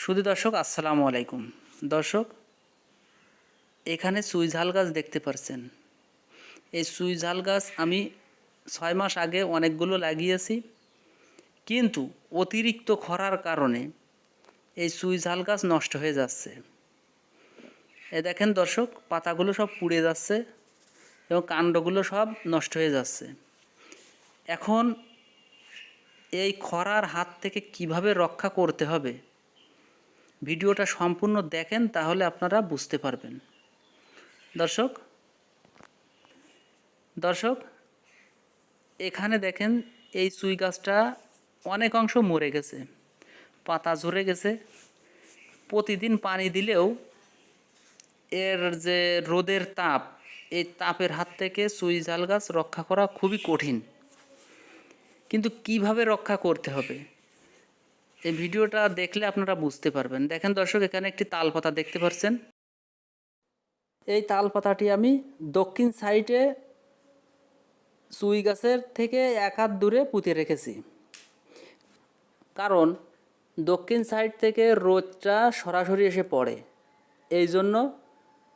শুধু দর্শক আসসালামু আলাইকুম। দর্শক, এখানে সুইঝাল গাছ দেখতে পাচ্ছেন। এই সুইঝাল গাছ আমি 6 মাস আগে অনেকগুলো লাগিয়েছি, কিন্তু অতিরিক্ত খরার কারণে এই সুইঝাল গাছ নষ্ট হয়ে যাচ্ছে। এ দেখেন দর্শক, পাতাগুলো সব পুড়ে যাচ্ছে এবং কাণ্ডগুলো সব নষ্ট হয়ে যাচ্ছে। এখন এই খরার হাত থেকে কিভাবে রক্ষা করতে হবে, ভিডিওটা সম্পূর্ণ দেখেন, তাহলে আপনারা বুঝতে পারবেন। দর্শক দর্শক এখানে দেখেন, এই সুই গাছটা অনেক অংশ মরে গেছে, পাতা ঝরে গেছে। প্রতিদিন পানি দিলেও এর যে রোদের তাপ, এই তাপের হাত থেকে সুই ঝাল গাছ রক্ষা করা খুবই কঠিন। কিন্তু কিভাবে রক্ষা করতে হবে, এই ভিডিওটা দেখলে আপনারা বুঝতে পারবেন। দেখেন দর্শক, এখানে একটি তাল পাতা দেখতে পাচ্ছেন। এই তাল পাতাটি আমি দক্ষিণ সাইডে সুই গাছের থেকে 1 হাত দূরে পুঁতে রেখেছি, কারণ দক্ষিণ সাইড থেকে রোদটা সরাসরি এসে পড়ে। এই জন্য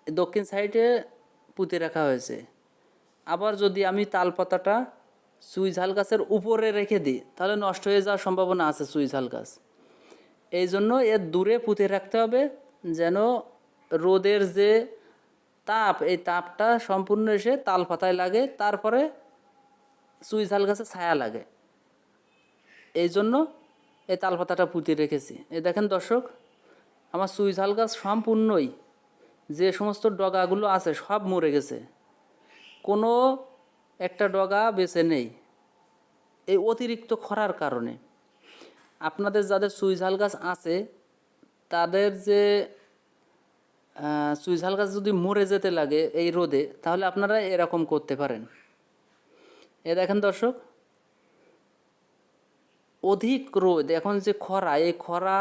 দক্ষিণ সাইডে পুঁতে রাখা হয়েছে। আবার যদি আমি তাল পাতাটা সুই ঝাল গাছের উপরে রেখে দিই, তাহলে নষ্ট হয়ে যাওয়ার সম্ভাবনা আছে সুই ঝাল গাছ। এই জন্য এর দূরে পুঁতে রাখতে হবে, যেন রোদের যে তাপ, এই তাপটা সম্পূর্ণ এসে তাল পাতায় লাগে, তারপরে সুই ঝাল গাছে ছায়া লাগে। এই জন্য এই তাল পাতাটা পুঁতে রেখেছি। এই দেখেন দর্শক, আমার সুই ঝাল গাছ সম্পূর্ণই, যে সমস্ত ডগাগুলো আছে সব মরে গেছে, কোনো একটা ডগা বেঁচে নেই এই অতিরিক্ত খরার কারণে। আপনাদের যাদের সুই ঝাল গাছ আছে, তাদের যে সুই ঝাল গাছ যদি মরে যেতে লাগে এই রোদে, তাহলে আপনারা এরকম করতে পারেন। এ দেখেন দর্শক, অধিক রোদ, এখন যে খরা, এই খরা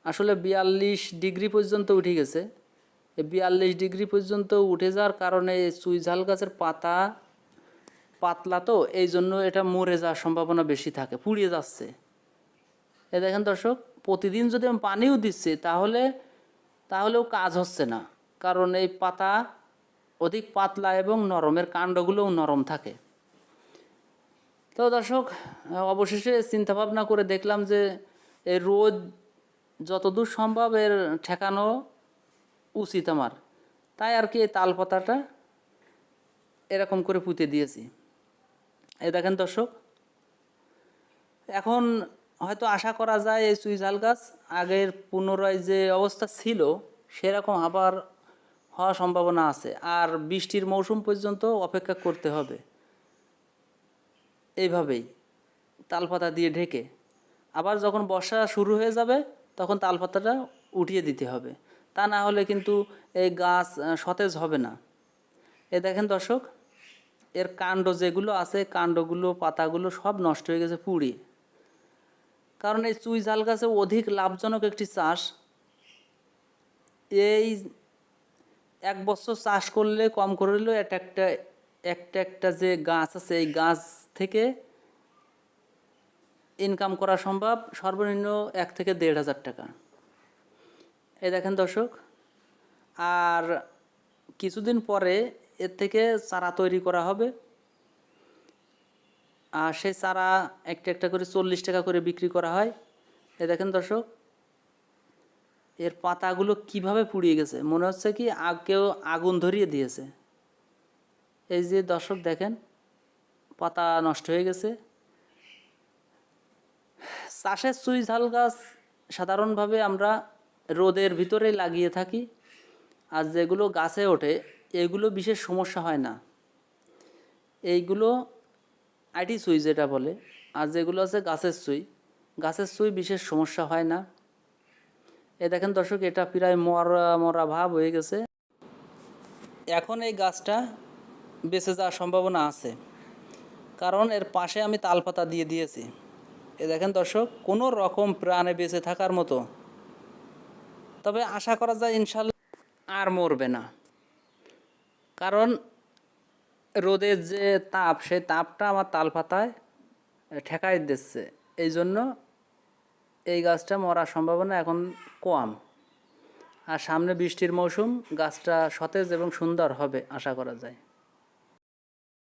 আসলে 42 ডিগ্রি পর্যন্ত উঠে গেছে। এই 42 ডিগ্রি পর্যন্ত উঠে যাওয়ার কারণে সুই ঝাল গাছের পাতা পাতলা, তো এই জন্য এটা মরে যাওয়ার সম্ভাবনা বেশি থাকে, পুড়িয়ে যাচ্ছে। এ দেখেন দর্শক, প্রতিদিন যদি আমি পানিও দিচ্ছি, তাহলেও কাজ হচ্ছে না, কারণ এই পাতা অধিক পাতলা এবং নরমের কাণ্ডগুলোও নরম থাকে। তো দর্শক, অবশেষে চিন্তাভাবনা করে দেখলাম যে এই রোদ যতদূর সম্ভব এর ঠেকানো উচিত আমার, তাই আর কি এই তাল পাতাটা এরকম করে পুঁতে দিয়েছি। এই দেখেন দর্শক, এখন হয়তো আশা করা যায় এই সুই ঝাল গাছ আগের পুনরায় যে অবস্থা ছিল সেরকম আবার হওয়ার সম্ভাবনা আছে, আর বৃষ্টির মৌসুম পর্যন্ত অপেক্ষা করতে হবে। এইভাবেই তালপাতা দিয়ে ঢেকে, আবার যখন বর্ষা শুরু হয়ে যাবে তখন তালপাতাটা উঠিয়ে দিতে হবে, তা না হলে কিন্তু এই গাছ সতেজ হবে না। এই দেখেন দর্শক, এর কাণ্ড যেগুলো আছে, কাণ্ডগুলো পাতাগুলো সব নষ্ট হয়ে গেছে পুড়িয়ে। কারণ এই চুই ঝাল গাছে অধিক লাভজনক একটি চাষ। এই 1 বছর চাষ করলে কম করলেও একটা যে গাছ আছে, এই গাছ থেকে ইনকাম করা সম্ভব সর্বনিম্ন 1 থেকে 1,500 টাকা। এই দেখেন দর্শক, আর কিছুদিন পরে এর থেকে চারা তৈরি করা হবে, আর সেই চারা একটা করে 40 টাকা করে বিক্রি করা হয়। এই দেখেন দর্শক, এর পাতাগুলো কিভাবে পুড়িয়ে গেছে, মনে হচ্ছে কি কেউ আগুন ধরিয়ে দিয়েছে। এই যে দর্শক দেখেন, পাতা নষ্ট হয়ে গেছে। চাষের চুই ঝাল গাছ সাধারণভাবে আমরা রোদের ভিতরে লাগিয়ে থাকি, আর যেগুলো গাছে ওঠে এগুলো বিশেষ সমস্যা হয় না, এইগুলো আইটি সুই যেটা বলে। আর যেগুলো আছে গাছের সুই বিশেষ সমস্যা হয় না। এ দেখেন দর্শক, এটা প্রায় মরা মরা ভাব হয়ে গেছে। এখন এই গাছটা বেঁচে যাওয়ার সম্ভাবনা আছে, কারণ এর পাশে আমি তালপাতা দিয়ে দিয়েছি। এ দেখেন দর্শক, কোনো রকম প্রাণে বেঁচে থাকার মতো, তবে আশা করা যায় ইনশাল্লাহ আর মরবে না, কারণ রোদের যে তাপ, সেই তাপটা আমার তালপাতায় ঠেকাই দিচ্ছে। এই জন্য এই গাছটা মরার সম্ভাবনা এখন কম। আর সামনে বৃষ্টির মৌসুম, গাছটা সতেজ এবং সুন্দর হবে আশা করা যায়।